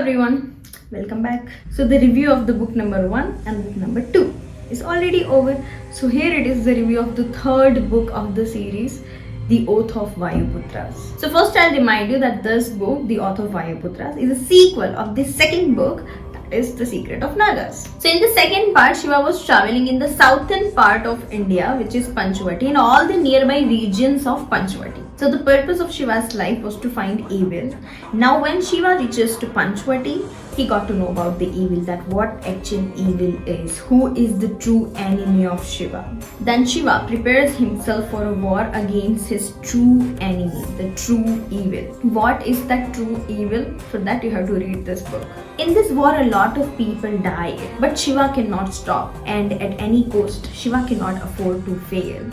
everyone, welcome back. So the review of the book number 1 and book number 2 is already over. So here it is, the review of the third book of the series, The Oath of Vayuputras. So first I'll remind you that this book, The Oath of Vayuputras, is a sequel of the second book, that is The Secret of Nagas. So in the second part, Shiva was traveling in the southern part of India, which is Panchvati, and all the nearby regions of Panchvati. So the purpose of Shiva's life was to find evil. Now when Shiva reaches to Panchvati, he got to know about the evil, that what actual evil is, who is the true enemy of Shiva. Then Shiva prepares himself for a war against his true enemy, the true evil. What is that true evil? For that you have to read this book. In this war a lot of people died, but Shiva cannot stop, and at any cost Shiva cannot afford to fail.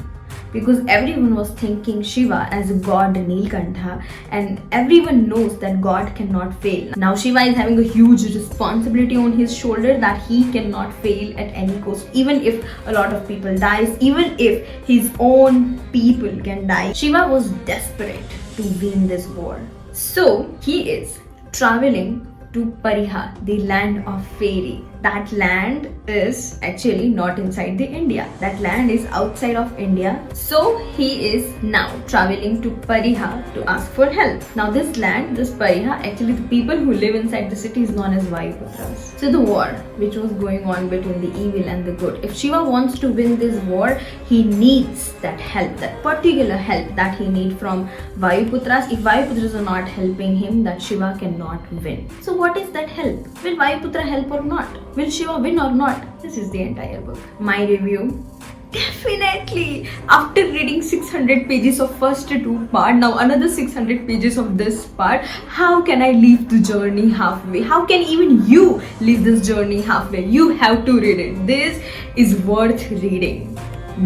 Because everyone was thinking Shiva as a god Nilkantha, and everyone knows that God cannot fail. Now Shiva is having a huge responsibility on his shoulder that he cannot fail at any cost. Even if a lot of people dies, even if his own people can die, Shiva was desperate to win this war. So he is traveling to Pariha, the land of fairy. That land is actually not inside the India. That land is outside of India. So he is now traveling to Pariha to ask for help. Now this land, this Pariha, actually the people who live inside the city is known as Vayuputras. So the war which was going on between the evil and the good. If Shiva wants to win this war, he needs that help, that particular help that he needs from Vayuputras. If Vayuputras are not helping him, that Shiva cannot win. So what is that help? Will Vayuputra help or not? Will Shiva win or not? This is the entire book. My review. Definitely! After reading 600 pages of first 2 part, now another 600 pages of this part, how can I leave the journey halfway? How can even you leave this journey halfway? You have to read it. This is worth reading.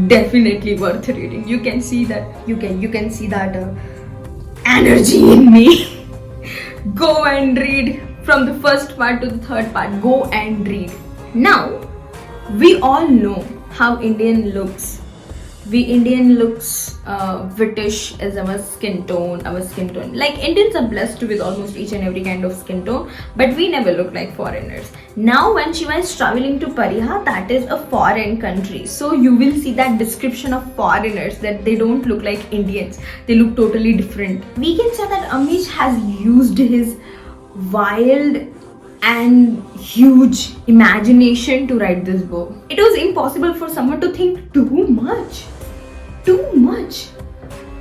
Definitely worth reading. You can see that. You can see that energy in me. Go and read. From the first part to the third part, go and read. Now, we all know how Indian looks. Indian looks British as our skin tone. Like Indians are blessed with almost each and every kind of skin tone, but we never look like foreigners. Now when Shiva is traveling to Pariha, that is a foreign country. So you will see that description of foreigners, that they don't look like Indians. They look totally different. We can say that Amish has used his wild and huge imagination to write this book. It was impossible for someone to think too much.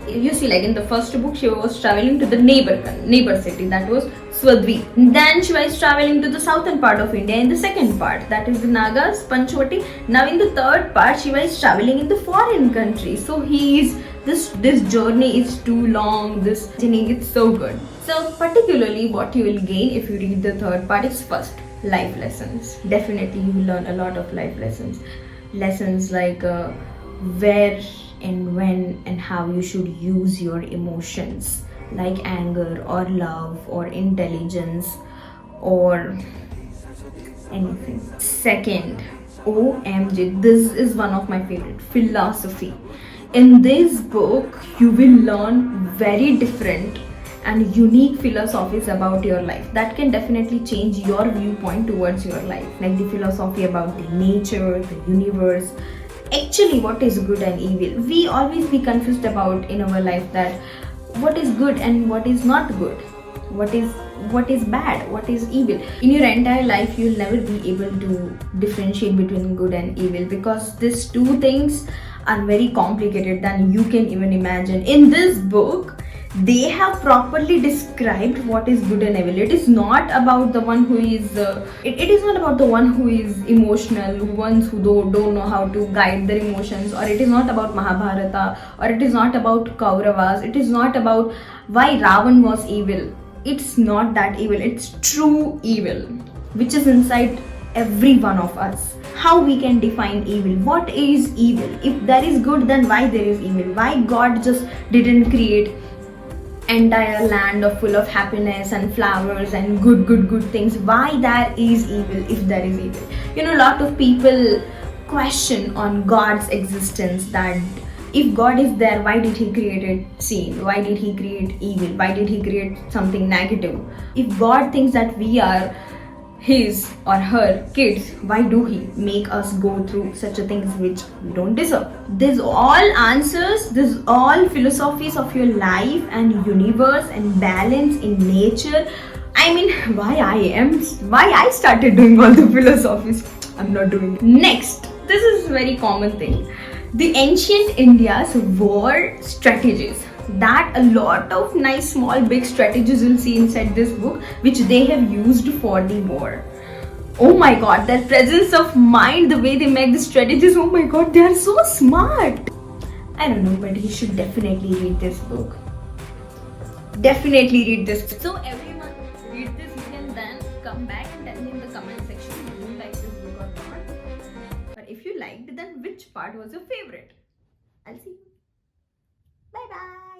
You see, like in the first book, Shiva was traveling to the neighbor city, that was Swadvi. Then Shiva is traveling to the southern part of India in the second part, that is the Nagas, Panchvati. Now in the third part, Shiva is traveling in the foreign country. So this journey is too long, this journey is so good. So particularly what you will gain if you read the third part is first, life lessons. Definitely you will learn a lot of life lessons. Lessons like where and when and how you should use your emotions, like anger or love or intelligence or anything. Second, OMG, this is one of my favorite, philosophy. In this book, you will learn very different and unique philosophies about your life that can definitely change your viewpoint towards your life, like the philosophy about the nature, the universe, actually what is good and evil. We always be confused about in our life that what is good and what is not good, what is bad, what is evil. In your entire life you'll never be able to differentiate between good and evil, because these two things are very complicated than you can even imagine. In this book they have properly described what is good and evil. It is not about the one who is it is not about the one who is emotional, ones who don't know how to guide their emotions, or it is not about Mahabharata, or it is not about Kauravas. It is not about why Ravan was evil. It's not that evil. It's true evil which is inside every one of us. How we can define evil? What is evil? If there is good, then why there is evil? Why God just didn't create entire land of full of happiness and flowers and good things? Why there is evil if there is evil? You know, a lot of people question on God's existence, that If God is there, why did he create sin? Why did he create evil? Why did he create something negative? If God thinks that we are his or her kids, why do he make us go through such a things which we don't deserve? This all answers, this all philosophies of your life and universe and balance in nature. I mean, why I started doing all the philosophies. I'm not doing it. Next, this is very common thing. The ancient India's war strategies. That a lot of nice small big strategies you'll see inside this book which they have used for the war. Oh my god, their presence of mind, the way they make the strategies, oh my god, they are so smart. I don't know, but you should definitely read this book. Definitely read this. So everyone, read this book and then come back and tell me in the comment section if you like this book or not. Or if you liked, then which part was your favorite? I'll see you. Bye bye.